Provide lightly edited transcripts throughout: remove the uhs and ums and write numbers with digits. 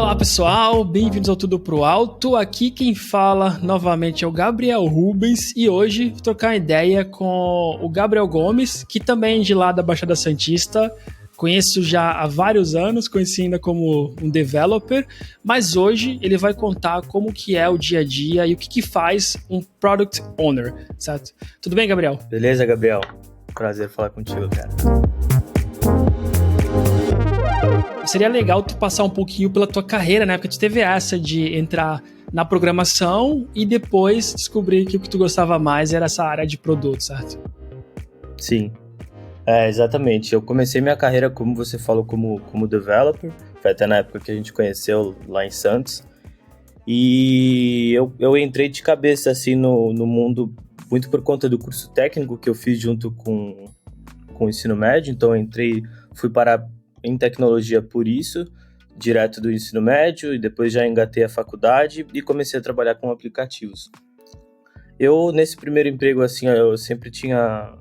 Olá pessoal, bem-vindos ao Tudo Pro Alto. Aqui quem fala novamente é o Gabriel Rubens e hoje vou trocar uma ideia com o Gabriel Gomes, que também é de lá da Baixada Santista. Conheço já há vários anos, conheci ainda como um developer, mas hoje ele vai contar como que é o dia a dia e o que faz um Product Owner, certo? Tudo bem, Gabriel? Beleza, Gabriel? Prazer falar contigo, cara. Seria legal tu passar um pouquinho pela tua carreira, né? Porque tu teve essa de entrar na programação e depois descobrir que o que tu gostava mais era essa área de produto, certo? Sim, exatamente. Eu comecei minha carreira, como você falou, como developer. Foi até na época que a gente conheceu lá em Santos. E eu entrei de cabeça assim no mundo muito por conta do curso técnico que eu fiz junto com o ensino médio. Então eu fui parar em tecnologia por isso, direto do ensino médio, e depois já engatei a faculdade e comecei a trabalhar com aplicativos. Eu, nesse primeiro emprego, assim, eu sempre tinha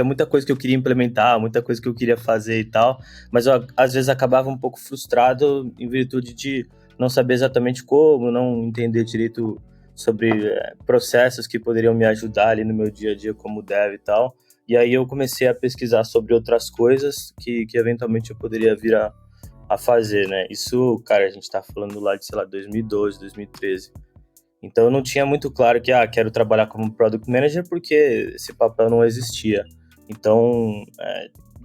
muita coisa que eu queria implementar, muita coisa que eu queria fazer e tal, mas eu, às vezes, acabava um pouco frustrado em virtude de não saber exatamente como, não entender direito sobre processos que poderiam me ajudar ali no meu dia a dia como dev e tal. E aí eu comecei a pesquisar sobre outras coisas que eventualmente eu poderia vir a fazer, né? Isso, cara, a gente tá falando lá de, sei lá, 2012, 2013. Então eu não tinha muito claro que, quero trabalhar como Product Manager porque esse papel não existia. Então,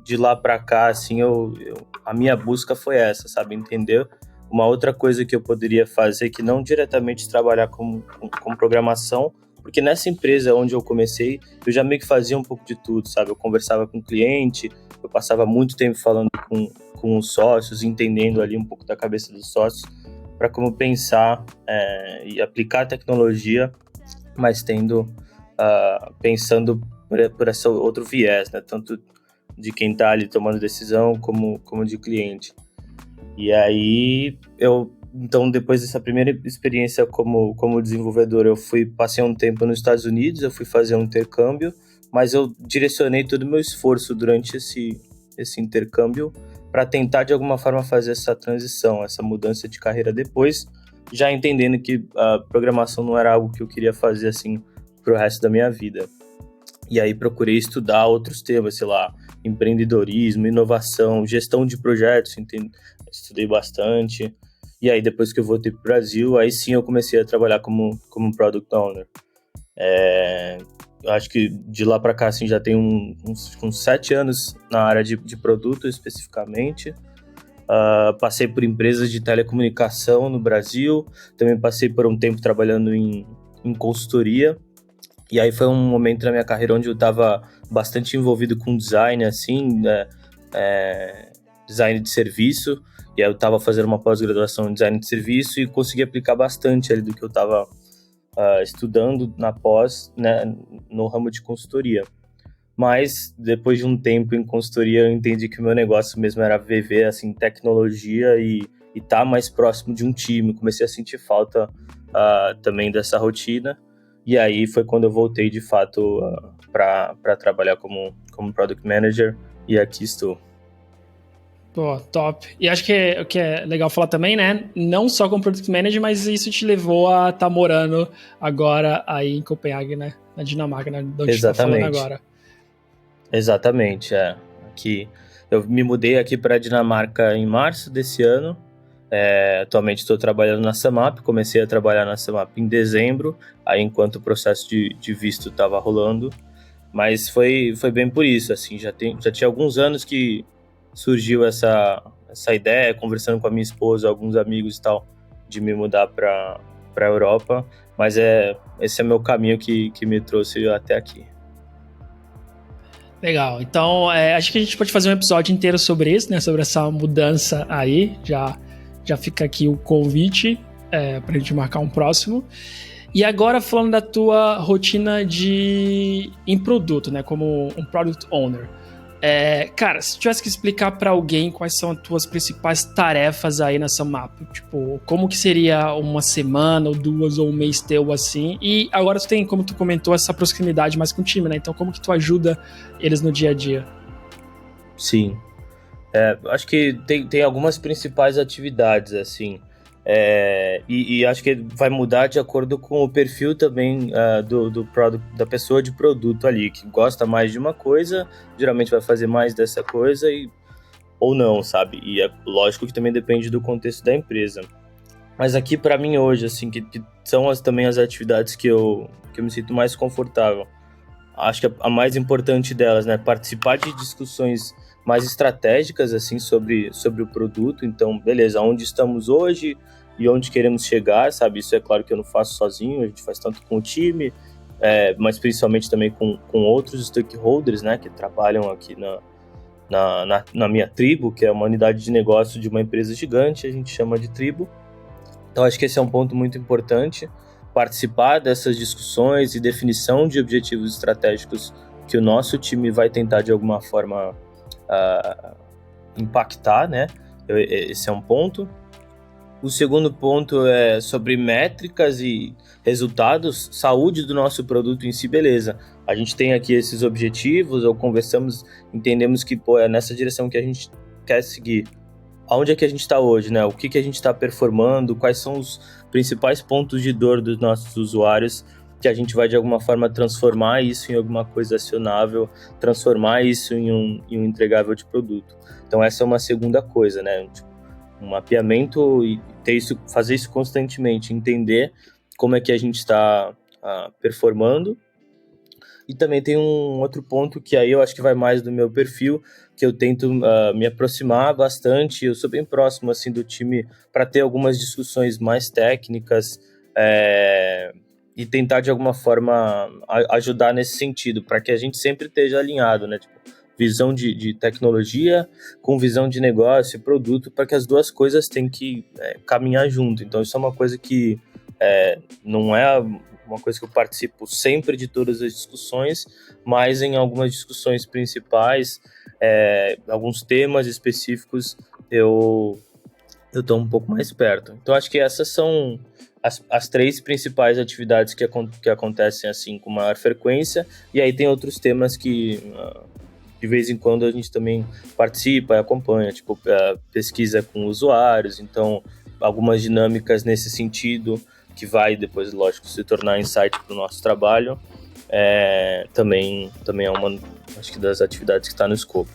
de lá pra cá, assim, a minha busca foi essa, sabe? Entender uma outra coisa que eu poderia fazer que não diretamente trabalhar com programação, porque nessa empresa onde eu comecei, eu já meio que fazia um pouco de tudo, sabe? Eu conversava com o cliente, eu passava muito tempo falando com os sócios, entendendo ali um pouco da cabeça dos sócios, para como pensar e aplicar a tecnologia, mas pensando por esse outro viés, né? Tanto de quem está ali tomando decisão, como de cliente. E aí, então, depois dessa primeira experiência como desenvolvedor, passei um tempo nos Estados Unidos, eu fui fazer um intercâmbio, mas eu direcionei todo o meu esforço durante esse intercâmbio para tentar, de alguma forma, fazer essa transição, essa mudança de carreira depois, já entendendo que a programação não era algo que eu queria fazer, assim, pro resto da minha vida. E aí procurei estudar outros temas, sei lá, empreendedorismo, inovação, gestão de projetos, estudei bastante. E aí, depois que eu voltei para o Brasil, aí sim eu comecei a trabalhar como Product Owner. Eu acho que de lá para cá, assim, já tem uns 7 anos na área de produto, especificamente. Passei por empresas de telecomunicação no Brasil, também passei por um tempo trabalhando em consultoria. E aí foi um momento na minha carreira onde eu estava bastante envolvido com design, assim, design de serviço. E aí eu estava fazendo uma pós-graduação em design de serviço e consegui aplicar bastante ali do que eu estava estudando na pós, né, no ramo de consultoria. Mas depois de um tempo em consultoria, eu entendi que o meu negócio mesmo era viver assim, tecnologia e estar mais próximo de um time. Comecei a sentir falta também dessa rotina. E aí foi quando eu voltei de fato para trabalhar como Product Manager, e aqui estou. Pô, top. E acho que o que é legal falar também, né? Não só como Product Manager, mas isso te levou a estar morando agora aí em Copenhague, né? Na Dinamarca, né? De onde você está falando agora. Exatamente, Aqui, eu me mudei aqui para a Dinamarca em março desse ano. Atualmente estou trabalhando na Samap, comecei a trabalhar na Samap em dezembro, aí enquanto o processo de visto estava rolando. Mas foi bem por isso, assim, já tinha alguns anos que surgiu essa ideia, conversando com a minha esposa, alguns amigos e tal, de me mudar para a Europa, mas esse é meu caminho que me trouxe até aqui. Legal, então acho que a gente pode fazer um episódio inteiro sobre isso, né? Sobre essa mudança aí, já fica aqui o convite para a gente marcar um próximo. E agora falando da tua rotina em produto, né? Como um Product Owner. Cara, se tivesse que explicar para alguém quais são as tuas principais tarefas aí nessa mapa, tipo, como que seria uma semana, ou 2, ou um mês teu assim, e agora tu tem, como tu comentou, essa proximidade mais com o time, né? Então como que tu ajuda eles no dia a dia? Sim, acho que tem algumas principais atividades, assim. E acho que vai mudar de acordo com o perfil também do product, da pessoa de produto ali, que gosta mais de uma coisa, geralmente vai fazer mais dessa coisa ou não, sabe? E é lógico que também depende do contexto da empresa. Mas aqui para mim hoje, assim, que são também as atividades que eu me sinto mais confortável. Acho que a mais importante delas, né, participar de discussões mais estratégicas, assim, sobre o produto. Então, beleza, onde estamos hoje e onde queremos chegar, sabe? Isso é claro que eu não faço sozinho, a gente faz tanto com o time, mas principalmente também com outros stakeholders, né, que trabalham aqui na minha tribo, que é uma unidade de negócio de uma empresa gigante, a gente chama de tribo. Então, acho que esse é um ponto muito importante, participar dessas discussões e definição de objetivos estratégicos que o nosso time vai tentar, de alguma forma, impactar, né? Esse é um ponto. O segundo ponto é sobre métricas e resultados, saúde do nosso produto em si, beleza. A gente tem aqui esses objetivos, ou conversamos, entendemos que é nessa direção que a gente quer seguir. Aonde é que a gente está hoje, né? O que a gente está performando, quais são os principais pontos de dor dos nossos usuários, que a gente vai, de alguma forma, transformar isso em alguma coisa acionável, transformar isso em um entregável de produto. Então, essa é uma segunda coisa, né? Tipo, um mapeamento e fazer isso constantemente, entender como é que a gente está performando. E também tem um outro ponto que aí eu acho que vai mais do meu perfil, que eu tento me aproximar bastante, eu sou bem próximo assim do time para ter algumas discussões mais técnicas e tentar de alguma forma ajudar nesse sentido, para que a gente sempre esteja alinhado, né? Tipo, visão de tecnologia com visão de negócio e produto, para que as duas coisas têm que caminhar junto. Então isso é uma coisa que não é uma coisa que eu participo sempre de todas as discussões, mas em algumas discussões principais, alguns temas específicos, eu estou um pouco mais perto. Então, acho que essas são as três principais atividades que acontecem assim com maior frequência, e aí tem outros temas que de vez em quando a gente também participa e acompanha, tipo pesquisa com usuários, então algumas dinâmicas nesse sentido, que vai depois, lógico, se tornar insight para o nosso trabalho, também é uma, acho que, das atividades que está no escopo.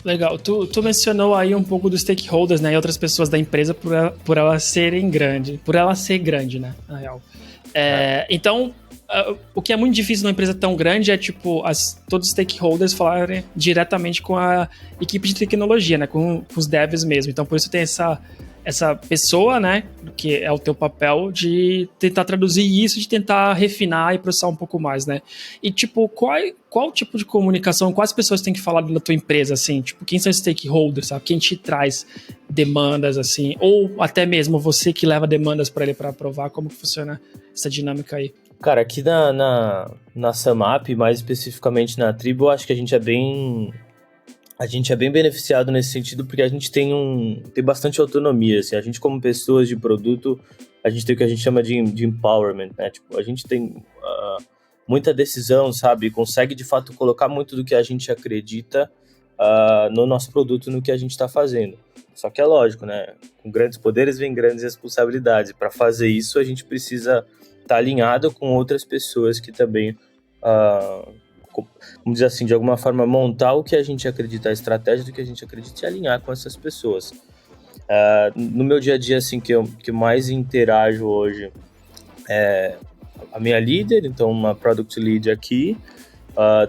Legal. Tu mencionou aí um pouco dos stakeholders, né, e outras pessoas da empresa por ela ser grande, né, na real. Então, o que é muito difícil numa empresa tão grande é, tipo, todos os stakeholders falarem diretamente com a equipe de tecnologia, né, com os devs mesmo. Então, por isso tem essa pessoa, né, que é o teu papel de tentar traduzir isso, de tentar refinar e processar um pouco mais, né? E, tipo, qual tipo de comunicação, quais pessoas têm que falar da tua empresa, assim? Tipo, quem são os stakeholders, sabe? Quem te traz demandas, assim? Ou até mesmo você que leva demandas para ele para aprovar? Como que funciona essa dinâmica aí? Cara, aqui na Samap, mais especificamente na tribo, eu acho que a gente é bem beneficiado nesse sentido, porque a gente tem bastante autonomia, assim. A gente, como pessoas de produto, a gente tem o que a gente chama de empowerment, né? Tipo, a gente tem muita decisão, sabe? Consegue, de fato, colocar muito do que a gente acredita no nosso produto, no que a gente está fazendo. Só que é lógico, né? Com grandes poderes vem grandes responsabilidades. Para fazer isso, a gente precisa estar alinhado com outras pessoas que também... vamos dizer assim, de alguma forma montar o que a gente acredita, a estratégia do que a gente acredita e alinhar com essas pessoas. No meu dia a dia, assim, que eu mais interajo hoje é a minha líder, então uma product lead aqui,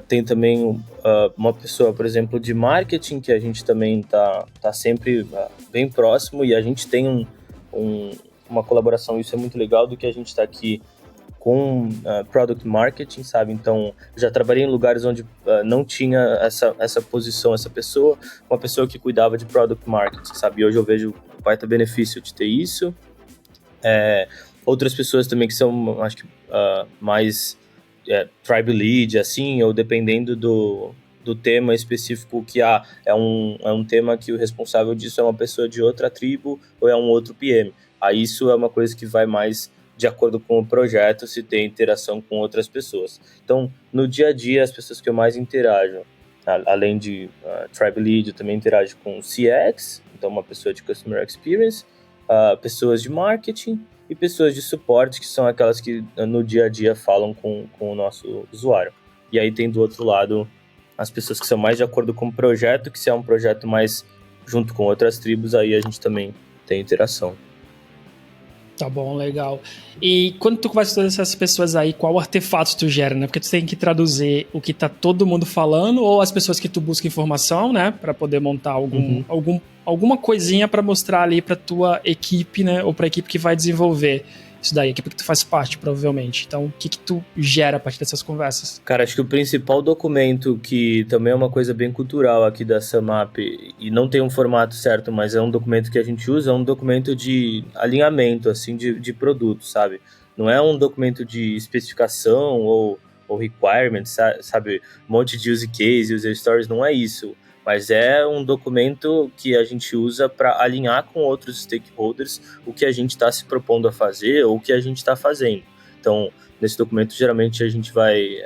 tem também uma pessoa, por exemplo, de marketing, que a gente também tá sempre bem próximo, e a gente tem uma colaboração, isso é muito legal, do que a gente está aqui com product marketing, sabe? Então, já trabalhei em lugares onde não tinha essa posição, essa pessoa, uma pessoa que cuidava de product marketing, sabe? E hoje eu vejo o baita benefício de ter isso. Outras pessoas também que são, acho que, mais tribe lead, assim, ou dependendo do tema específico, que é um tema que o responsável disso é uma pessoa de outra tribo ou é um outro PM. Aí isso é uma coisa que vai mais de acordo com o projeto, se tem interação com outras pessoas. Então, no dia a dia, as pessoas que eu mais interajo, além de Tribe Lead, eu também interajo com CX, então uma pessoa de Customer Experience, pessoas de marketing e pessoas de suporte, que são aquelas que no dia a dia falam com o nosso usuário. E aí tem do outro lado as pessoas que são mais de acordo com o projeto, que se é um projeto mais junto com outras tribos, aí a gente também tem interação. Tá bom, legal. E quando tu conversa com todas essas pessoas aí, qual artefato tu gera, né? Porque tu tem que traduzir o que tá todo mundo falando ou as pessoas que tu busca informação, né? Pra poder montar alguma coisinha pra mostrar ali pra tua equipe, né? Ou pra equipe que vai desenvolver isso daí, a equipe que tu faz parte, provavelmente. Então, o que tu gera a partir dessas conversas? Cara, acho que o principal documento, que também é uma coisa bem cultural aqui da SumUp, e não tem um formato certo, mas é um documento que a gente usa, é um documento de alinhamento, assim, de produto, sabe? Não é um documento de especificação ou requirements, sabe? Um monte de use case, user stories, não é isso. Mas é um documento que a gente usa para alinhar com outros stakeholders o que a gente está se propondo a fazer ou o que a gente está fazendo. Então, nesse documento, geralmente, a gente vai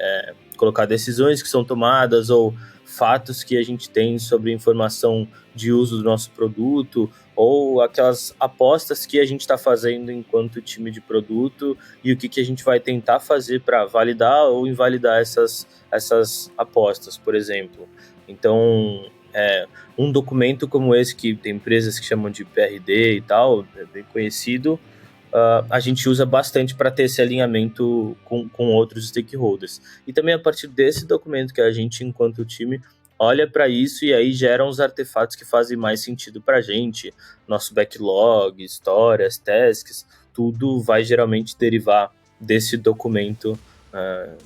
colocar decisões que são tomadas ou fatos que a gente tem sobre informação de uso do nosso produto ou aquelas apostas que a gente está fazendo enquanto time de produto e o que a gente vai tentar fazer para validar ou invalidar essas apostas, por exemplo. Então, um documento como esse, que tem empresas que chamam de PRD e tal, é bem conhecido, a gente usa bastante para ter esse alinhamento com outros stakeholders. E também a partir desse documento que a gente, enquanto time, olha para isso e aí geram os artefatos que fazem mais sentido para a gente. Nosso backlog, histórias, tasks, tudo vai geralmente derivar desse documento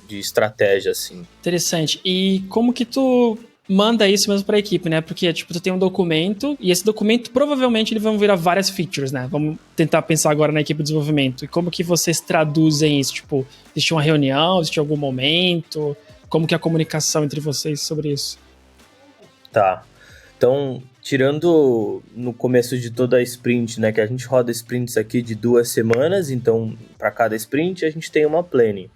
de estratégia, assim. Interessante. E como que tu manda isso mesmo para a equipe, né? Porque, tipo, tu tem um documento e esse documento provavelmente ele vai virar várias features, né? Vamos tentar pensar agora na equipe de desenvolvimento. E como que vocês traduzem isso? Tipo, existe uma reunião, existe algum momento? Como que é a comunicação entre vocês sobre isso? Tá. Então, tirando no começo de toda a sprint, né? Que a gente roda sprints aqui de 2 semanas, então, para cada sprint a gente tem uma planning.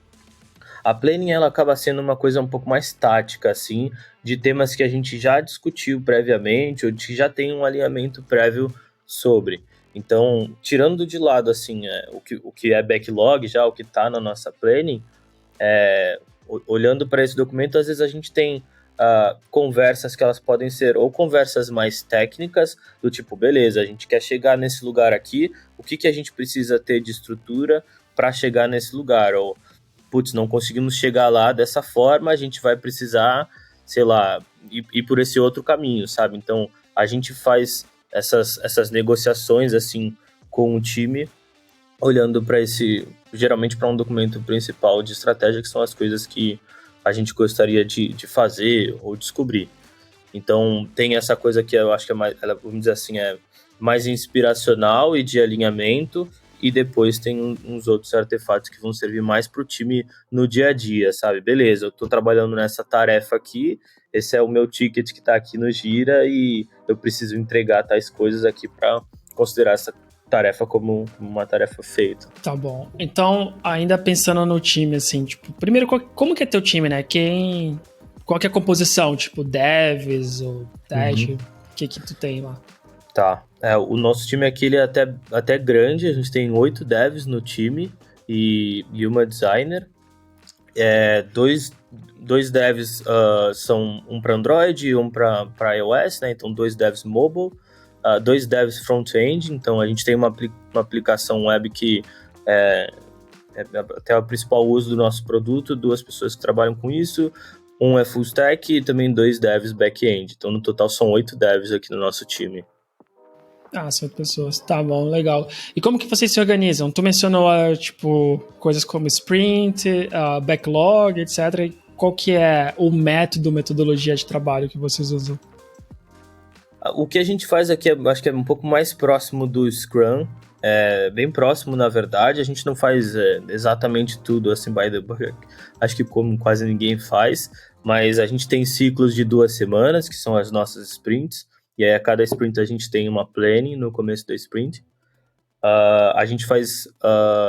A planning, ela acaba sendo uma coisa um pouco mais tática, assim, de temas que a gente já discutiu previamente ou que já tem um alinhamento prévio sobre. Então, tirando de lado, assim, o que é backlog já, o que está na nossa planning, olhando para esse documento, às vezes a gente tem conversas que elas podem ser ou conversas mais técnicas, do tipo, beleza, a gente quer chegar nesse lugar aqui, o que a gente precisa ter de estrutura para chegar nesse lugar, ou putz, não conseguimos chegar lá dessa forma, a gente vai precisar, sei lá, ir por esse outro caminho, sabe? Então, a gente faz essas negociações, assim, com o time, olhando para geralmente para um documento principal de estratégia, que são as coisas que a gente gostaria de fazer ou descobrir. Então, tem essa coisa que eu acho que é mais, vamos dizer assim, é mais inspiracional e de alinhamento, e depois tem uns outros artefatos que vão servir mais para o time no dia a dia, sabe? Beleza, eu estou trabalhando nessa tarefa aqui, esse é o meu ticket que está aqui no Gira e eu preciso entregar tais coisas aqui para considerar essa tarefa como uma tarefa feita. Tá bom. Então, ainda pensando no time, assim, tipo, primeiro, como que é teu time, né? Qual que é a composição? Tipo, devs ou teste? O que tu tem lá? Tá. O nosso time aqui ele é até grande, a gente tem 8 devs no time e uma designer. Dois devs são um para Android e um para iOS, né? Então 2 devs mobile, 2 devs front-end, então a gente tem uma aplicação web que é até o principal uso do nosso produto, 2 pessoas que trabalham com isso, um é full stack e também 2 devs back-end. Então no total são 8 devs aqui no nosso time. São 8 pessoas. Tá bom, legal. E como que vocês se organizam? Tu mencionou, tipo, coisas como sprint, backlog, etc. Qual que é o metodologia de trabalho que vocês usam? O que a gente faz aqui, acho que é um pouco mais próximo do Scrum, bem próximo, na verdade. A gente não faz exatamente tudo assim, by the book, acho que como quase ninguém faz, mas a gente tem ciclos de 2 semanas, que são as nossas sprints, e aí a cada sprint a gente tem uma planning no começo da sprint. A gente faz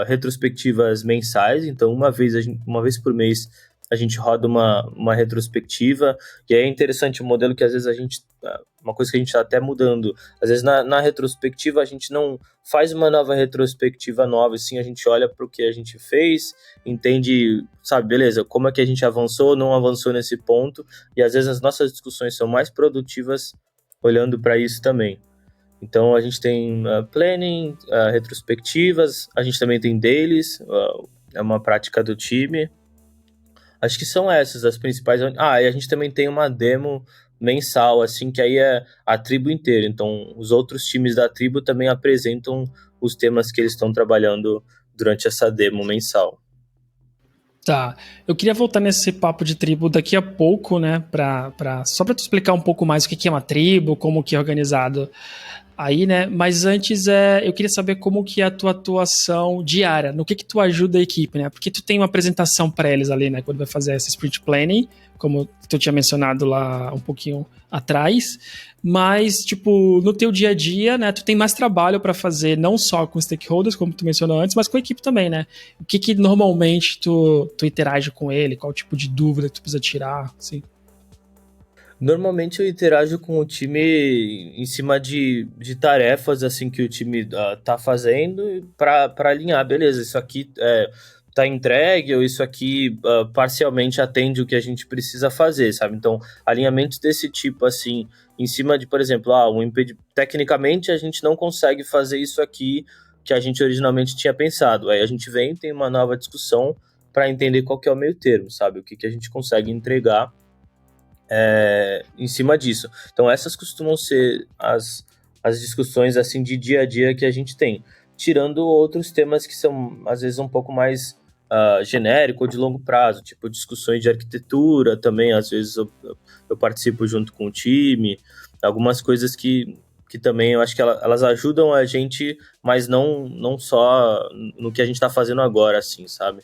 retrospectivas mensais, então uma vez por mês a gente roda uma retrospectiva, e aí é interessante o modelo que às vezes uma coisa que a gente está até mudando, às vezes na retrospectiva a gente não faz uma nova retrospectiva nova, e sim a gente olha para o que a gente fez, entende, sabe, beleza, como é que a gente avançou, não avançou nesse ponto, e às vezes as nossas discussões são mais produtivas olhando para isso também. Então a gente tem planning, retrospectivas, a gente também tem dailies, é uma prática do time. Acho que são essas as principais. E a gente também tem uma demo mensal, assim, que aí é a tribo inteira. Então, os outros times da tribo também apresentam os temas que eles estão trabalhando durante essa demo mensal. Tá, eu queria voltar nesse papo de tribo daqui a pouco, né, só para tu explicar um pouco mais o que é uma tribo, como que é organizado aí, né, mas antes eu queria saber como que é a tua atuação diária, no que tu ajuda a equipe, né, porque tu tem uma apresentação para eles ali, né, quando vai fazer esse sprint planning, como tu tinha mencionado lá um pouquinho atrás, mas, tipo, no teu dia a dia, né, tu tem mais trabalho para fazer, não só com stakeholders, como tu mencionou antes, mas com a equipe também, né, o que normalmente tu interage com ele, qual tipo de dúvida tu precisa tirar, assim? Normalmente eu interajo com o time em cima de tarefas assim que o time tá fazendo para alinhar, beleza, isso aqui tá entregue ou isso aqui parcialmente atende o que a gente precisa fazer, sabe? Então, alinhamentos desse tipo assim, em cima de, por exemplo, tecnicamente a gente não consegue fazer isso aqui que a gente originalmente tinha pensado. Aí a gente vem, tem uma nova discussão para entender qual que é o meio termo, sabe? O que a gente consegue entregar em cima disso. Então essas costumam ser as discussões assim de dia a dia que a gente tem, tirando outros temas que são às vezes um pouco mais genérico ou de longo prazo, tipo discussões de arquitetura também, às vezes eu participo junto com o time, algumas coisas que também eu acho que elas ajudam a gente, mas não só no que a gente está fazendo agora, assim, sabe?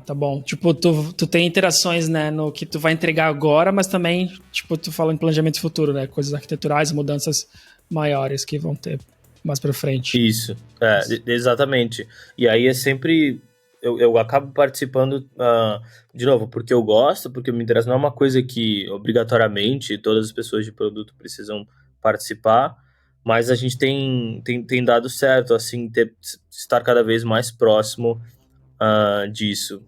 Tá bom. Tipo, tu tem interações, né, no que tu vai entregar agora, mas também, tipo, tu fala em planejamento futuro, né, coisas arquiteturais, mudanças maiores que vão ter mais pra frente. Isso, exatamente. E aí é sempre. Eu acabo participando, de novo, porque eu gosto, porque me interessa. Não é uma coisa que obrigatoriamente todas as pessoas de produto precisam participar, mas a gente tem dado certo, assim, estar cada vez mais próximo disso.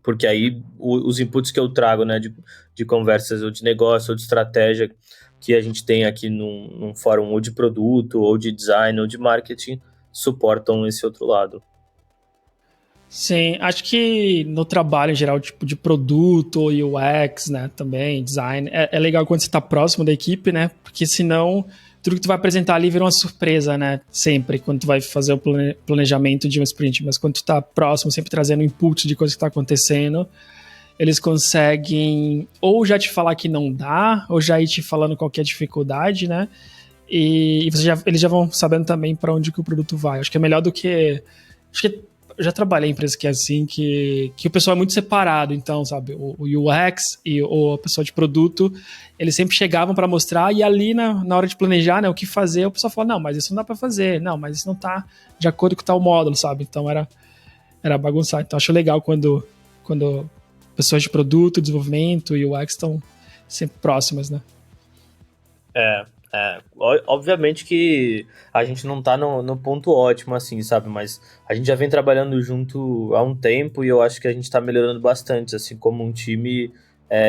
Porque aí os inputs que eu trago, né, de conversas ou de negócio ou de estratégia que a gente tem aqui num fórum ou de produto, ou de design, ou de marketing, suportam esse outro lado. Sim, acho que no trabalho em geral, tipo de produto ou UX, né, também, design, é legal quando você tá próximo da equipe, né, porque senão tudo que tu vai apresentar ali vira uma surpresa, né, sempre, quando tu vai fazer o planejamento de um sprint, mas quando tu tá próximo, sempre trazendo input de coisa que tá acontecendo, eles conseguem ou já te falar que não dá, ou já ir te falando qual que é a dificuldade, né, e eles já vão sabendo também para onde que o produto vai. Acho que é melhor do que... Acho que eu já trabalhei em empresa que é assim, que o pessoal é muito separado, então, sabe, o UX e a pessoa de produto, eles sempre chegavam para mostrar e ali na hora de planejar, né, o que fazer, o pessoal falava, não, mas isso não dá para fazer, não, mas isso não tá de acordo com tal módulo, sabe, então era bagunçar. Então acho legal quando pessoas de produto, desenvolvimento e UX estão sempre próximas, né. Obviamente que a gente não tá no ponto ótimo, assim, sabe? Mas a gente já vem trabalhando junto há um tempo e eu acho que a gente tá melhorando bastante, assim, como um time,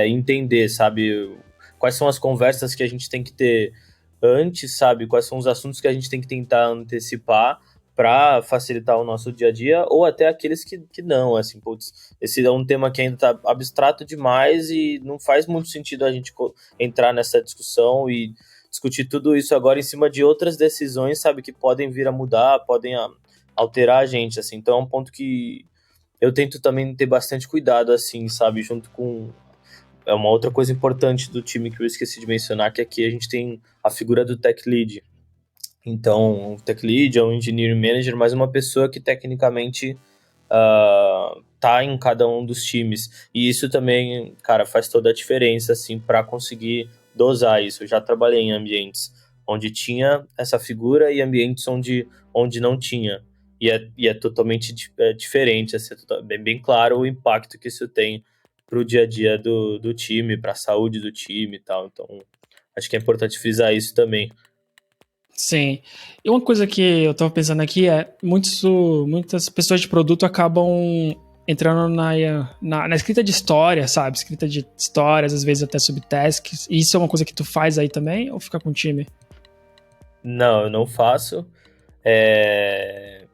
entender, sabe? Quais são as conversas que a gente tem que ter antes, sabe? Quais são os assuntos que a gente tem que tentar antecipar para facilitar o nosso dia a dia, ou até aqueles que não, assim, putz, esse é um tema que ainda tá abstrato demais e não faz muito sentido a gente entrar nessa discussão e discutir tudo isso agora em cima de outras decisões, sabe, que podem vir a mudar, podem alterar a gente, assim. Então é um ponto que eu tento também ter bastante cuidado, assim, sabe, junto com... É uma outra coisa importante do time que eu esqueci de mencionar, que aqui a gente tem a figura do Tech Lead. Então, o Tech Lead é um Engineering Manager, mas uma pessoa que tecnicamente tá em cada um dos times. E isso também, cara, faz toda a diferença, assim, para conseguir dosar isso. Eu já trabalhei em ambientes onde tinha essa figura e ambientes onde não tinha. e é totalmente diferente, assim, bem claro o impacto que isso tem para o dia a dia do time, para a saúde do time e tal. Então, acho que é importante frisar isso também. Sim. E uma coisa que eu tava pensando aqui é muitas pessoas de produto acabam entrando na escrita de história, sabe? Escrita de histórias, às vezes até subtasks. E isso é uma coisa que tu faz aí também ou fica com o time? Não, eu não faço. É,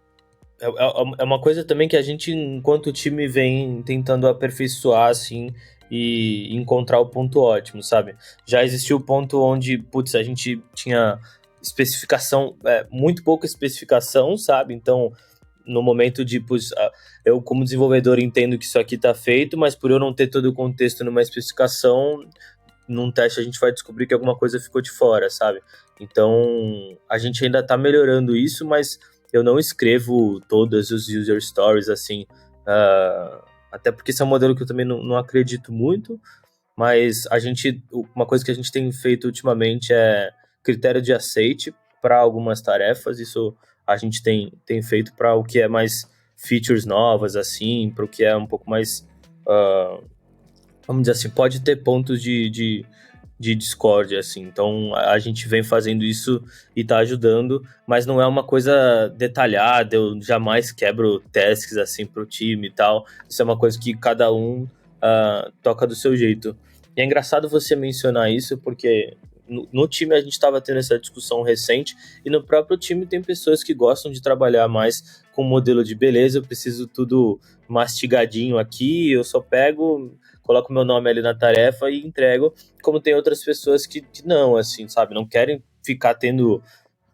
é uma coisa também que a gente, enquanto time, vem tentando aperfeiçoar, assim, e encontrar o ponto ótimo, sabe? Já existiu o ponto onde, putz, a gente tinha especificação, muito pouca especificação, sabe? Então, no momento de, putz, eu como desenvolvedor entendo que isso aqui tá feito, mas por eu não ter todo o contexto numa especificação, num teste a gente vai descobrir que alguma coisa ficou de fora, sabe? Então, a gente ainda tá melhorando isso, mas eu não escrevo todos os user stories, assim, até porque esse é um modelo que eu também não acredito muito, mas uma coisa que a gente tem feito ultimamente é critério de aceite para algumas tarefas, isso a gente tem feito para o que é mais features novas, assim, para o que é um pouco mais, vamos dizer assim, pode ter pontos de discórdia, assim. Então a gente vem fazendo isso e tá ajudando, mas não é uma coisa detalhada, eu jamais quebro tasks assim pro time e tal. Isso é uma coisa que cada um toca do seu jeito. E é engraçado você mencionar isso, porque no time a gente estava tendo essa discussão recente, e no próprio time tem pessoas que gostam de trabalhar mais com modelo de beleza, eu preciso tudo mastigadinho aqui, eu só pego, coloco meu nome ali na tarefa e entrego, como tem outras pessoas que não, assim, sabe, não querem ficar tendo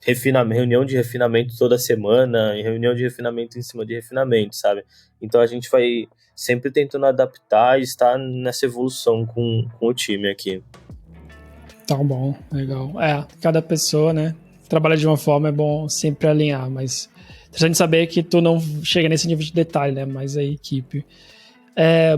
reunião de refinamento toda semana, reunião de refinamento em cima de refinamento, sabe? Então a gente vai sempre tentando adaptar e estar nessa evolução com o time aqui. Tá bom, legal. Cada pessoa, né, trabalha de uma forma, é bom sempre alinhar, mas a gente saber que tu não chega nesse nível de detalhe, né, mas a equipe. É.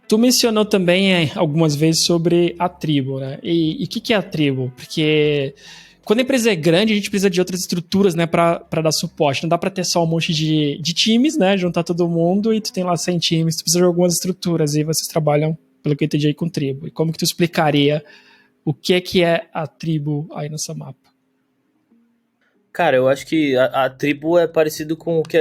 Tu mencionou também algumas vezes sobre a tribo, né? E o que é a tribo? Porque quando a empresa é grande, a gente precisa de outras estruturas, né, para dar suporte. Não dá para ter só um monte de times, né, juntar todo mundo e tu tem lá 100 times, tu precisa de algumas estruturas e vocês trabalham, pelo que eu entendi, aí com tribo. E como que tu explicaria o que é a tribo aí no Samapa? Cara, eu acho que a tribo é parecido com o que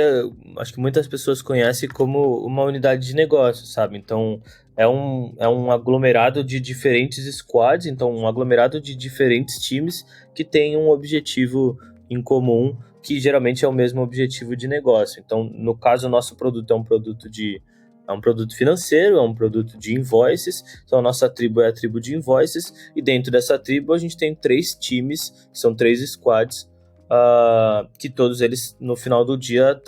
acho que muitas pessoas conhecem como uma unidade de negócio, sabe? Então, é um aglomerado de diferentes squads, então um aglomerado de diferentes times que têm um objetivo em comum, que geralmente é o mesmo objetivo de negócio. Então, no caso, o nosso produto é um produto financeiro, é um produto de invoices, então a nossa tribo é a tribo de invoices, e dentro dessa tribo a gente tem 3 times, que são 3 squads, que todos eles no final do dia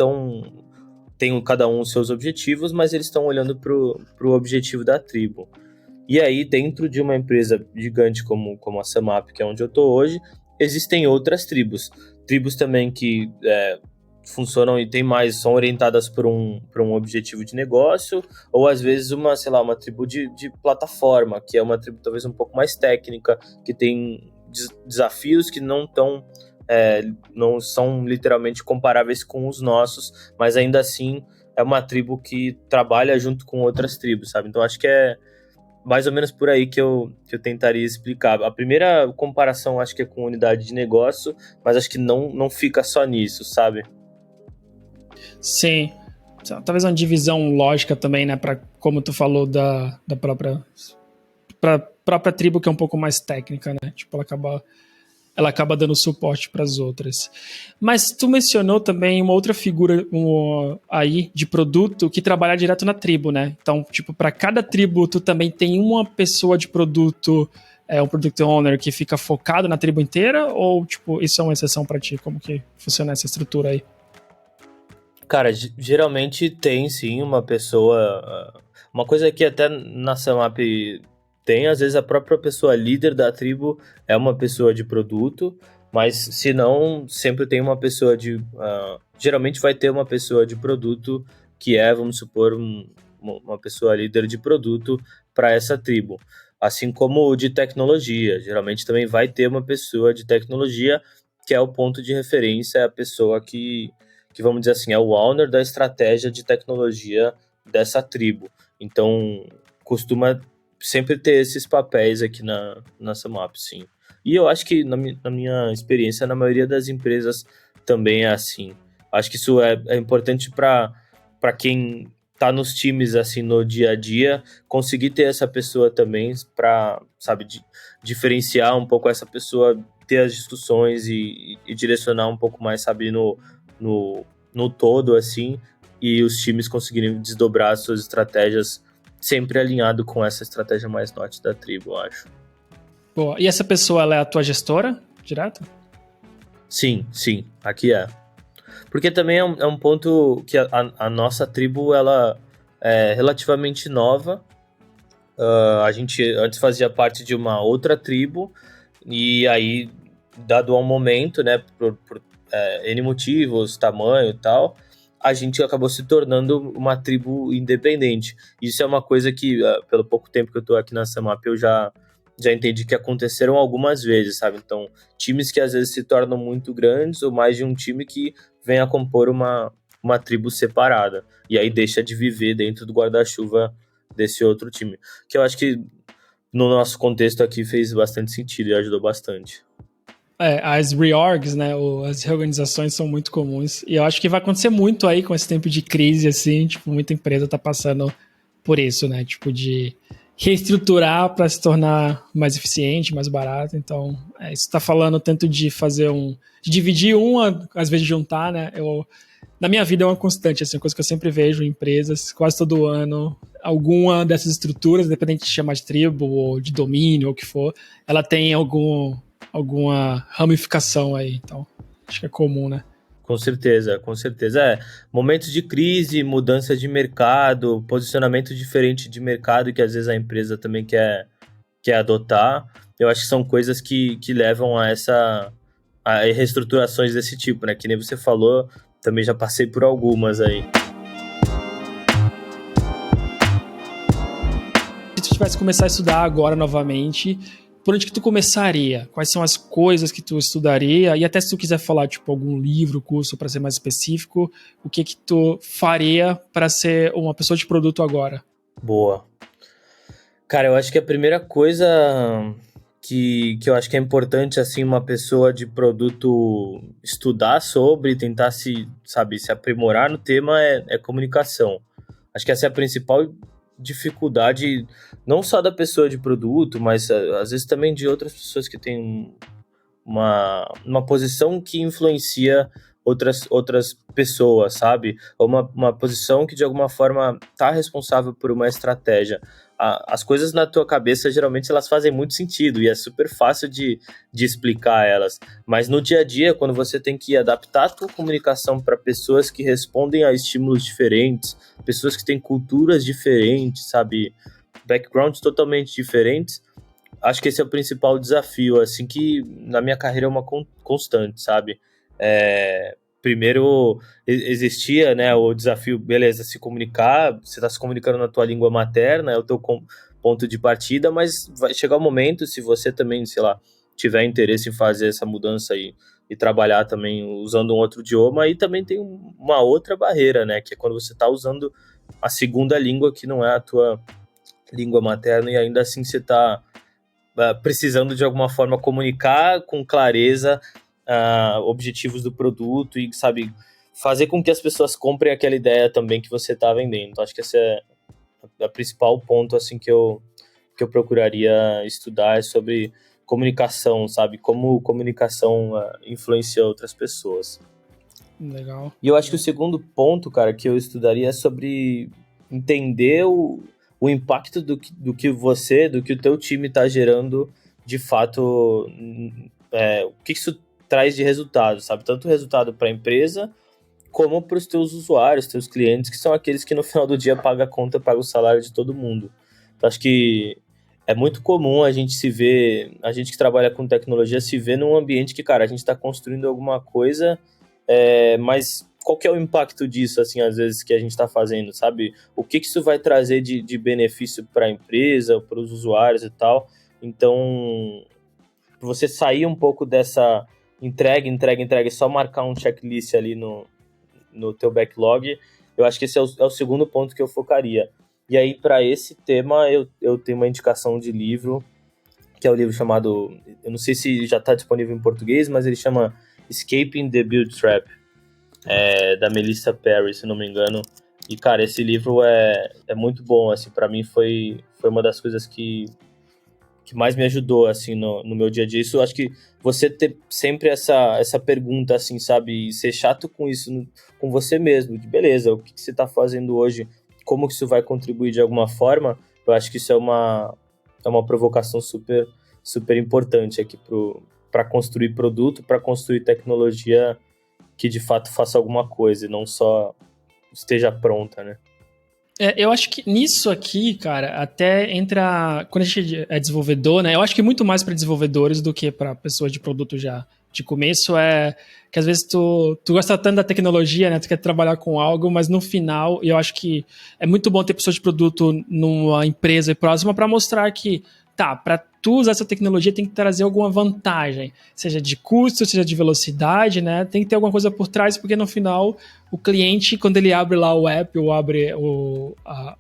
têm cada um os seus objetivos, mas eles estão olhando pro objetivo da tribo. E aí, dentro de uma empresa gigante como a Samap, que é onde eu tô hoje, existem outras tribos. Tribos também que funcionam e são orientadas por um objetivo de negócio, ou às vezes sei lá, uma tribo de plataforma, que é uma tribo talvez um pouco mais técnica, que tem desafios que não são literalmente comparáveis com os nossos, mas ainda assim é uma tribo que trabalha junto com outras tribos, sabe? Então acho que é mais ou menos por aí que eu tentaria explicar. A primeira comparação acho que é com unidade de negócio, mas acho que não fica só nisso, sabe? Sim. Talvez uma divisão lógica também, né, para como tu falou da própria tribo que é um pouco mais técnica, né? Tipo, ela acaba dando suporte para as outras. Mas tu mencionou também uma outra figura aí de produto que trabalha direto na tribo, né? Então, tipo, para cada tribo tu também tem uma pessoa de produto, um product owner que fica focado na tribo inteira, ou tipo, isso é uma exceção para ti? Como que funciona essa estrutura aí? Cara, geralmente tem sim uma pessoa. Uma coisa que até na Samap tem, às vezes a própria pessoa líder da tribo é uma pessoa de produto, mas se não, sempre tem uma pessoa geralmente vai ter uma pessoa de produto que vamos supor, uma pessoa líder de produto para essa tribo. Assim como de tecnologia, geralmente também vai ter uma pessoa de tecnologia que é o ponto de referência, é a pessoa vamos dizer assim, é o owner da estratégia de tecnologia dessa tribo. Então, costuma sempre ter esses papéis aqui na SumUp, sim. E eu acho que, na minha experiência, na maioria das empresas também é assim. Acho que isso é importante para quem tá nos times, assim, no dia a dia, conseguir ter essa pessoa também para, sabe, diferenciar um pouco essa pessoa, ter as discussões e direcionar um pouco mais, sabe, no todo, assim, e os times conseguirem desdobrar as suas estratégias sempre alinhado com essa estratégia mais norte da tribo, eu acho. Boa. E essa pessoa, ela é a tua gestora, direto? Sim, aqui é. Porque também é um ponto que a nossa tribo, ela é relativamente nova. A gente antes fazia parte de uma outra tribo, e aí, dado ao momento, né, por N motivos, tamanho e tal, a gente acabou se tornando uma tribo independente. Isso é uma coisa que, pelo pouco tempo que eu tô aqui na SumUp, eu já entendi que aconteceram algumas vezes, sabe? Então, times que às vezes se tornam muito grandes, ou mais de um time que vem a compor uma tribo separada, e aí deixa de viver dentro do guarda-chuva desse outro time. Que eu acho que no nosso contexto aqui fez bastante sentido e ajudou bastante. As reorgs, né, as reorganizações são muito comuns, e eu acho que vai acontecer muito aí com esse tempo de crise, assim, tipo, muita empresa tá passando por isso, né, tipo, de reestruturar para se tornar mais eficiente, mais barato. Então, isso tá falando tanto de fazer de dividir às vezes de juntar, né, na minha vida é uma constante, assim, uma coisa que eu sempre vejo em empresas, quase todo ano, alguma dessas estruturas, independente de chamar de tribo ou de domínio ou o que for, ela tem alguma ramificação aí. Então, acho que é comum, né? Com certeza, com certeza. Momentos de crise, mudança de mercado, posicionamento diferente de mercado que às vezes a empresa também quer adotar. Eu acho que são coisas que levam a reestruturações desse tipo, né? Que nem você falou, também já passei por algumas aí. Se tu tivesse que começar a estudar agora novamente, por onde que tu começaria? Quais são as coisas que tu estudaria? E até se tu quiser falar, tipo, algum livro, curso, para ser mais específico, o que que tu faria para ser uma pessoa de produto agora? Boa. Cara, eu acho que a primeira coisa que eu acho que é importante, assim, uma pessoa de produto estudar sobre, tentar se aprimorar no tema é comunicação. Acho que essa é a principal dificuldade, não só da pessoa de produto, mas às vezes também de outras pessoas que têm uma posição que influencia outras pessoas, sabe? Ou uma posição que de alguma forma tá responsável por uma estratégia. As coisas na tua cabeça, geralmente, elas fazem muito sentido e é super fácil de explicar elas. Mas no dia a dia, quando você tem que adaptar a tua comunicação para pessoas que respondem a estímulos diferentes, pessoas que têm culturas diferentes, sabe? Backgrounds totalmente diferentes, acho que esse é o principal desafio, assim, que na minha carreira é uma constante, sabe? Primeiro existia, né, o desafio, beleza, se comunicar, você está se comunicando na tua língua materna, é o teu ponto de partida, mas vai chegar o momento, se você também, sei lá, tiver interesse em fazer essa mudança e trabalhar também usando um outro idioma, aí também tem uma outra barreira, né, que é quando você está usando a segunda língua que não é a tua língua materna e ainda assim você está precisando de alguma forma comunicar com clareza objetivos do produto e, sabe, fazer com que as pessoas comprem aquela ideia também que você está vendendo. Então, acho que esse é o principal ponto, assim, que eu procuraria estudar, é sobre comunicação, sabe? Como comunicação influencia outras pessoas. Legal. E eu acho que o segundo ponto, cara, que eu estudaria é sobre entender o impacto do que o teu time está gerando, de fato, o que isso traz de resultado, sabe? Tanto resultado para a empresa, como para os teus usuários, teus clientes, que são aqueles que no final do dia pagam a conta, pagam o salário de todo mundo. Então, acho que é muito comum a gente a gente que trabalha com tecnologia, se ver num ambiente que, cara, a gente está construindo alguma coisa, mas qual que é o impacto disso, assim, às vezes, que a gente está fazendo, sabe? O que isso vai trazer de benefício para a empresa, para os usuários e tal. Então, você sair um pouco dessa entrega, só marcar um checklist ali no teu backlog, eu acho que esse é o segundo ponto que eu focaria. E aí, para esse tema, eu tenho uma indicação de livro, que é o livro chamado, eu não sei se já está disponível em português, mas ele chama Escaping the Build Trap, da Melissa Perry, se não me engano. E, cara, esse livro é muito bom, assim, para mim foi uma das coisas que mais me ajudou, assim, no meu dia a dia. Isso, eu acho que você ter sempre essa pergunta, assim, sabe, e ser chato com isso, com você mesmo, de beleza, o que você está fazendo hoje, como que isso vai contribuir de alguma forma, eu acho que isso é uma provocação super, super importante aqui para construir produto, para construir tecnologia que de fato faça alguma coisa e não só esteja pronta, né? Eu acho que nisso aqui, cara, até entra. Quando a gente é desenvolvedor, né? Eu acho que muito mais para desenvolvedores do que para pessoas de produto já de começo. É que às vezes tu gosta tanto da tecnologia, né? Tu quer trabalhar com algo, mas no final, eu acho que é muito bom ter pessoas de produto numa empresa próxima para mostrar que, tá, para tu usar essa tecnologia tem que trazer alguma vantagem, seja de custo, seja de velocidade, né? Tem que ter alguma coisa por trás, porque no final o cliente, quando ele abre lá o app ou abre o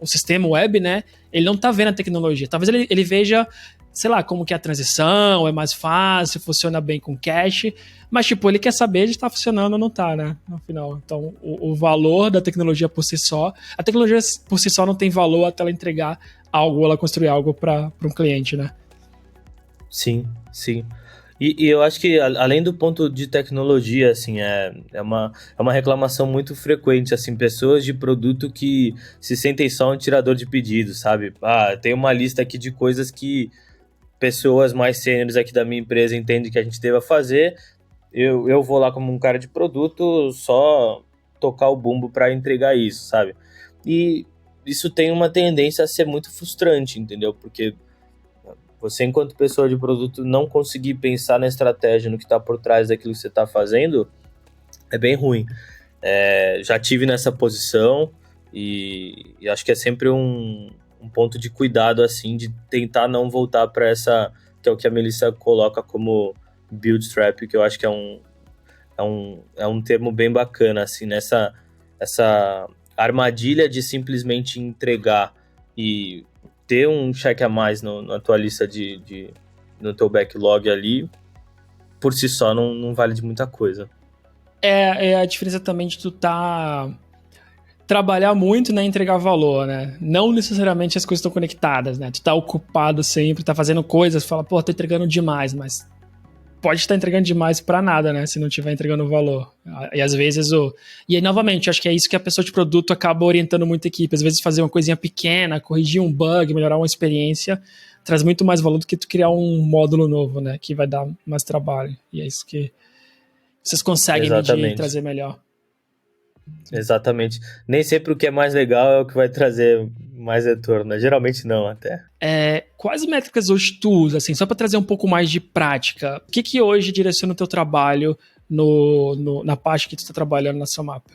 sistema web, né? Ele não tá vendo a tecnologia. Talvez ele veja, sei lá, como que é a transição, é mais fácil, funciona bem com cache, mas, tipo, ele quer saber de tá funcionando ou não tá, né? No final. Então, o valor da tecnologia por si só, a tecnologia por si só não tem valor até ela entregar algo, ou ela construir algo para um cliente, né? Sim, sim. E eu acho que, além do ponto de tecnologia, assim, é uma reclamação muito frequente, assim, pessoas de produto que se sentem só um tirador de pedidos, sabe? Ah, tem uma lista aqui de coisas que pessoas mais sêniores aqui da minha empresa entendem que a gente deva fazer, eu vou lá como um cara de produto só tocar o bumbo para entregar isso, sabe? E isso tem uma tendência a ser muito frustrante, entendeu? Porque você, enquanto pessoa de produto, não conseguir pensar na estratégia, no que está por trás daquilo que você está fazendo, é bem ruim. Já tive nessa posição e acho que é sempre um ponto de cuidado, assim, de tentar não voltar para essa, que é o que a Melissa coloca como build trap, que eu acho que é um termo bem bacana, assim, nessa essa armadilha de simplesmente entregar e ter um cheque a mais na tua lista no teu backlog ali, por si só não vale de muita coisa. É a diferença também de tu trabalhar muito, né, entregar valor, né? Não necessariamente as coisas estão conectadas, né? Tu tá ocupado sempre, tá fazendo coisas, fala, pô, tô entregando demais, mas pode estar entregando demais pra nada, né? Se não estiver entregando valor. E às vezes E aí, novamente, acho que é isso que a pessoa de produto acaba orientando muito a equipe. Às vezes fazer uma coisinha pequena, corrigir um bug, melhorar uma experiência, traz muito mais valor do que tu criar um módulo novo, né? Que vai dar mais trabalho. E é isso que vocês conseguem medir e trazer melhor. Exatamente. Nem sempre o que é mais legal é o que vai trazer mais retorno, né? Geralmente não, até. Quais métricas hoje tu usa, assim, só para trazer um pouco mais de prática? O que hoje direciona o teu trabalho na parte que tu está trabalhando na SumUp?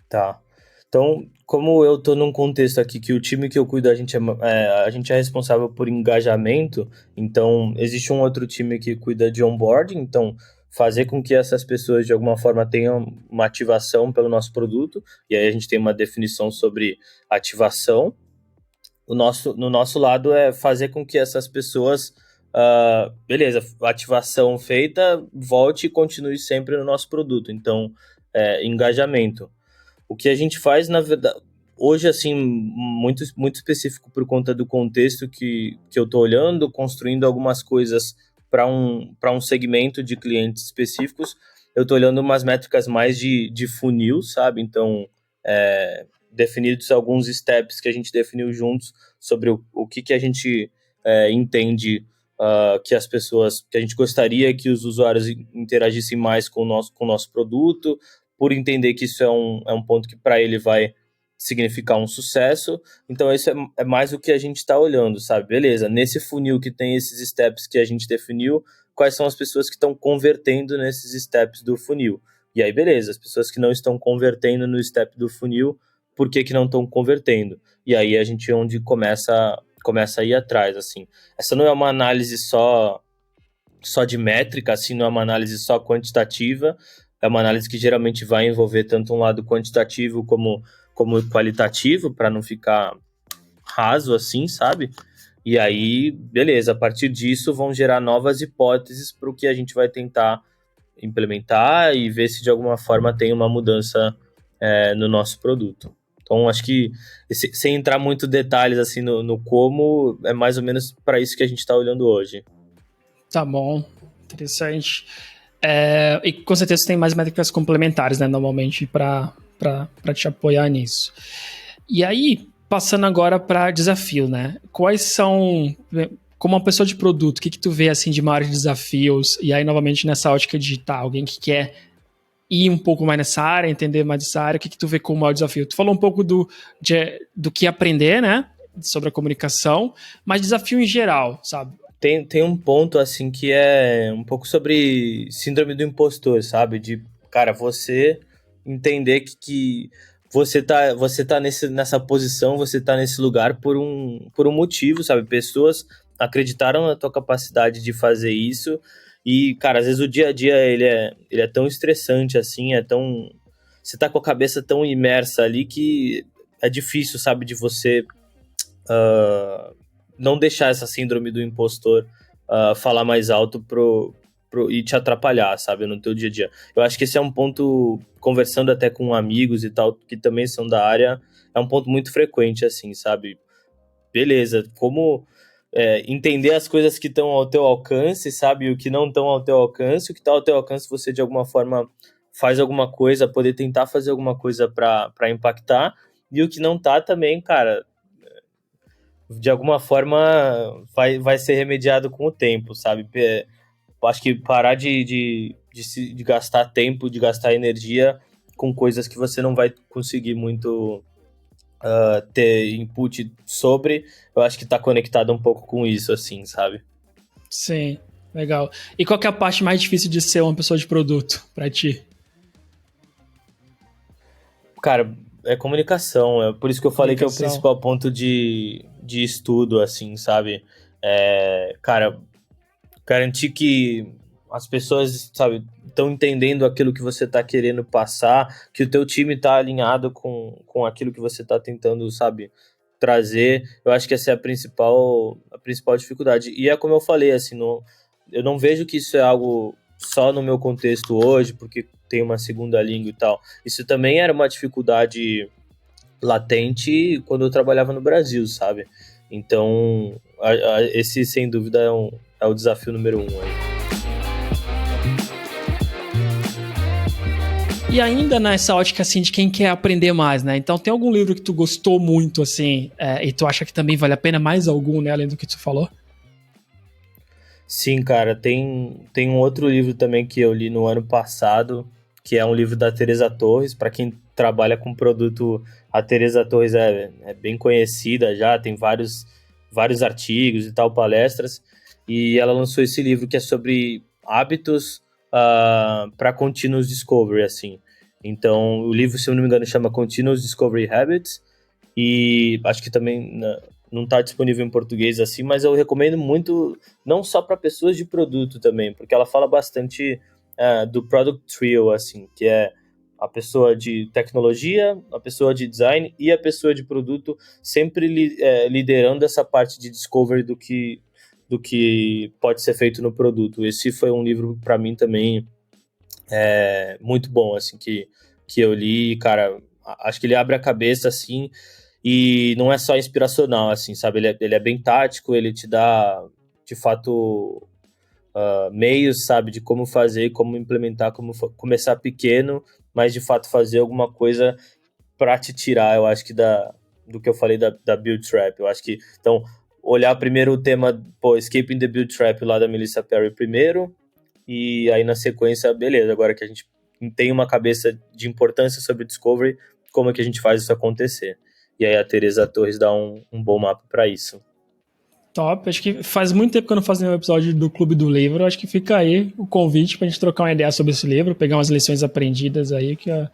Tá. Então, como eu tô num contexto aqui que o time que eu cuido, a gente é responsável por engajamento, então existe um outro time que cuida de onboarding, então fazer com que essas pessoas de alguma forma tenham uma ativação pelo nosso produto, e aí a gente tem uma definição sobre ativação. No nosso lado é fazer com que essas pessoas, beleza, ativação feita, volte e continue sempre no nosso produto, então engajamento. O que a gente faz, na verdade, hoje, assim, muito, muito específico por conta do contexto que eu estou olhando, construindo algumas coisas para um segmento de clientes específicos, eu estou olhando umas métricas mais de funil, sabe? Então, definidos alguns steps que a gente definiu juntos sobre o que a gente entende que as pessoas, que a gente gostaria que os usuários interagissem mais com o nosso produto, por entender que isso é um ponto que para ele vai significar um sucesso. Então, isso é mais o que a gente está olhando, sabe? Beleza, nesse funil que tem esses steps que a gente definiu, quais são as pessoas que estão convertendo nesses steps do funil? E aí, beleza, as pessoas que não estão convertendo no step do funil, por que não estão convertendo? E aí a gente onde começa a ir atrás, assim. Essa não é uma análise só de métrica, assim, não é uma análise só quantitativa, é uma análise que geralmente vai envolver tanto um lado quantitativo como qualitativo, para não ficar raso assim, sabe? E aí, beleza, a partir disso vão gerar novas hipóteses para o que a gente vai tentar implementar e ver se de alguma forma tem uma mudança no nosso produto. Então, acho que, sem entrar muito detalhes assim no como, é mais ou menos para isso que a gente está olhando hoje. Tá bom, interessante. E com certeza tem mais métricas complementares, né, normalmente, para te apoiar nisso. E aí, passando agora para desafio, né? Quais são, como uma pessoa de produto, o que tu vê assim de maiores desafios? E aí, novamente, nessa ótica digital, alguém que quer ir um pouco mais nessa área, entender mais dessa área, o que tu vê como maior desafio? Tu falou um pouco do que aprender, né? Sobre a comunicação, mas desafio em geral, sabe? Tem um ponto, assim, que é um pouco sobre síndrome do impostor, sabe? De, cara, você entender que você tá nessa posição, você tá nesse lugar por um motivo, sabe? Pessoas acreditaram na tua capacidade de fazer isso e, cara, às vezes o dia a dia ele é tão estressante, assim, você tá com a cabeça tão imersa ali que é difícil, sabe, de você não deixar essa síndrome do impostor falar mais alto e te atrapalhar, sabe, no teu dia a dia. Eu acho que esse é um ponto, conversando até com amigos e tal, que também são da área, é um ponto muito frequente, assim, sabe? Beleza, como entender as coisas que estão ao teu alcance, sabe? O que não estão ao teu alcance, o que está ao teu alcance você de alguma forma faz alguma coisa, poder tentar fazer alguma coisa para impactar, e o que não tá também, cara, de alguma forma vai ser remediado com o tempo, sabe? Acho que parar de gastar tempo, de gastar energia com coisas que você não vai conseguir muito ter input sobre, eu acho que tá conectado um pouco com isso, assim, sabe? Sim, legal. E qual que é a parte mais difícil de ser uma pessoa de produto pra ti? Cara, é comunicação, é por isso que eu falei que é o principal ponto de estudo, assim, sabe? Cara, garantir que as pessoas, sabe, estão entendendo aquilo que você está querendo passar, que o teu time está alinhado com aquilo que você está tentando, sabe, trazer. Eu acho que essa é a principal dificuldade. E é como eu falei, assim, eu não vejo que isso é algo só no meu contexto hoje, porque tem uma segunda língua e tal. Isso também era uma dificuldade latente quando eu trabalhava no Brasil, sabe? Então, esse, sem dúvida, é o desafio número 1 aí. E ainda nessa ótica, assim, de quem quer aprender mais, né? Então, tem algum livro que tu gostou muito, assim, e tu acha que também vale a pena mais algum, né? Além do que tu falou? Sim, cara, tem um outro livro também que eu li no ano passado, que é um livro da Teresa Torres. Para quem trabalha com produto, a Teresa Torres é bem conhecida já, tem vários artigos e tal, palestras, e ela lançou esse livro que é sobre hábitos para Continuous Discovery, assim. Então, o livro, se eu não me engano, chama Continuous Discovery Habits, e acho que também não está disponível em português assim, mas eu recomendo muito, não só para pessoas de produto também, porque ela fala bastante do Product Trio, assim, que é a pessoa de tecnologia, a pessoa de design e a pessoa de produto, sempre liderando essa parte de discovery do que pode ser feito no produto. Esse foi um livro, para mim, também muito bom, assim, que eu li, cara, acho que ele abre a cabeça, assim, e não é só inspiracional, assim, sabe? Ele é bem tático, ele te dá, de fato, meios, sabe, de como fazer, como implementar, como começar pequeno, mas, de fato, fazer alguma coisa para te tirar, eu acho que do que eu falei da Build Trap. Eu acho que, então, olhar primeiro o tema, Escaping the Build Trap lá da Melissa Perry primeiro, e aí na sequência, beleza, agora que a gente tem uma cabeça de importância sobre Discovery, como é que a gente faz isso acontecer? E aí a Teresa Torres dá um bom mapa para isso. Top, acho que faz muito tempo que eu não faço nenhum episódio do Clube do Livro, acho que fica aí o convite pra gente trocar uma ideia sobre esse livro, pegar umas lições aprendidas aí, que eu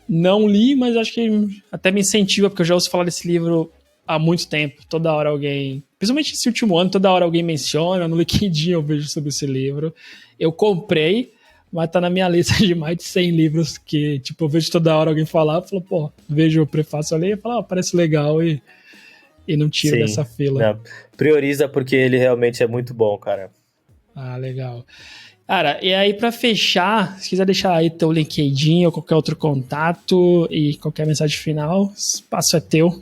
não li, mas acho que até me incentiva, porque eu já ouço falar desse livro há muito tempo, toda hora alguém, principalmente esse último ano, toda hora alguém menciona, no LinkedIn eu vejo sobre esse livro. Eu comprei, mas tá na minha lista de mais de 100 livros que, tipo, eu vejo toda hora alguém falar, falo, pô, vejo o prefácio ali e falo, parece legal e não tiro Sim, dessa fila. não, prioriza porque ele realmente é muito bom, cara. Ah, legal. Cara, e aí pra fechar, se quiser deixar aí teu LinkedIn ou qualquer outro contato e qualquer mensagem final, o espaço é teu.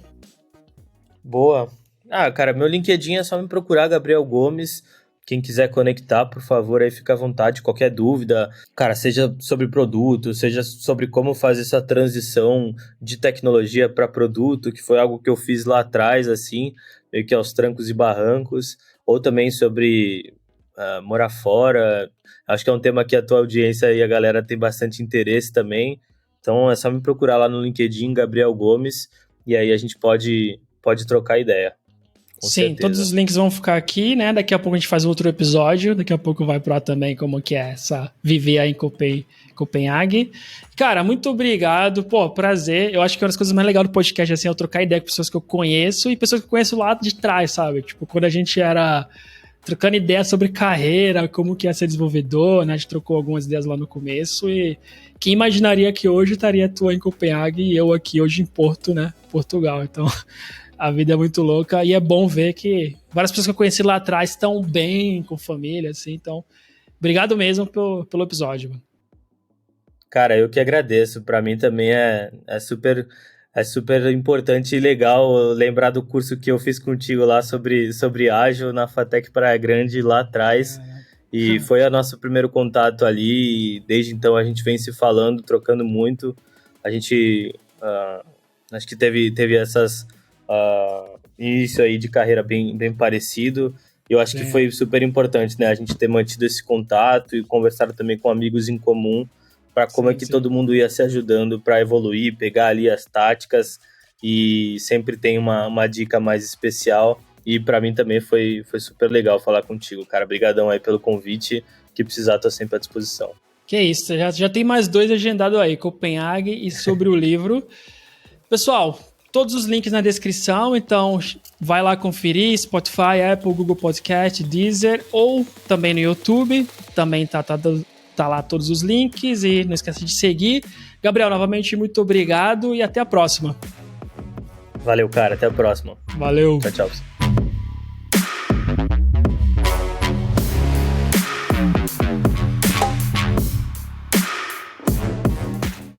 Boa. Cara, meu LinkedIn é só me procurar, Gabriel Gomes. Quem quiser conectar, por favor, aí fica à vontade. Qualquer dúvida, cara, seja sobre produto, seja sobre como fazer essa transição de tecnologia para produto, que foi algo que eu fiz lá atrás, assim, meio que aos trancos e barrancos, ou também sobre morar fora. Acho que é um tema que a tua audiência e a galera tem bastante interesse também. Então é só me procurar lá no LinkedIn, Gabriel Gomes, e aí a gente pode trocar ideia. Com Sim, todos certeza. os links vão ficar aqui, né? Daqui a pouco a gente faz outro episódio. Daqui a pouco vai pro ar também como que é essa viver aí em Copenhague. Cara, muito obrigado. Pô, prazer. Eu acho que uma das coisas mais legais do podcast assim, é eu trocar ideia com pessoas que eu conheço e pessoas que eu conheço lá de trás, sabe? Tipo, quando a gente era trocando ideias sobre carreira, como que é ser desenvolvedor, né? A gente trocou algumas ideias lá no começo e quem imaginaria que hoje estaria tu em Copenhague e eu aqui hoje em Porto, né? Portugal. Então, a vida é muito louca e é bom ver que várias pessoas que eu conheci lá atrás estão bem com família, assim. Então, obrigado mesmo pelo episódio. Cara, eu que agradeço. Para mim também é super importante e legal lembrar do curso que eu fiz contigo lá sobre ágil na Fatec Praia Grande lá atrás. E foi o nosso primeiro contato ali. E desde então a gente vem se falando, trocando muito. A gente acho que teve essas início aí de carreira bem parecido. Eu acho que foi super importante, né? A gente ter mantido esse contato e conversado também com amigos em comum para como é que todo mundo ia se ajudando para evoluir, pegar ali as táticas e sempre tem uma dica mais especial. E para mim também foi super legal falar contigo, cara. Obrigadão aí pelo convite, que precisar tô sempre à disposição. Que isso, já tem mais 2 agendados aí, Copenhague e sobre o livro. Pessoal, todos os links na descrição, então vai lá conferir, Spotify, Apple, Google Podcast, Deezer, ou também no YouTube, também tá lá todos os links, e não esqueça de seguir. Gabriel, novamente, muito obrigado e até a próxima. Valeu, cara, até a próxima. Valeu. Tchau, tchau.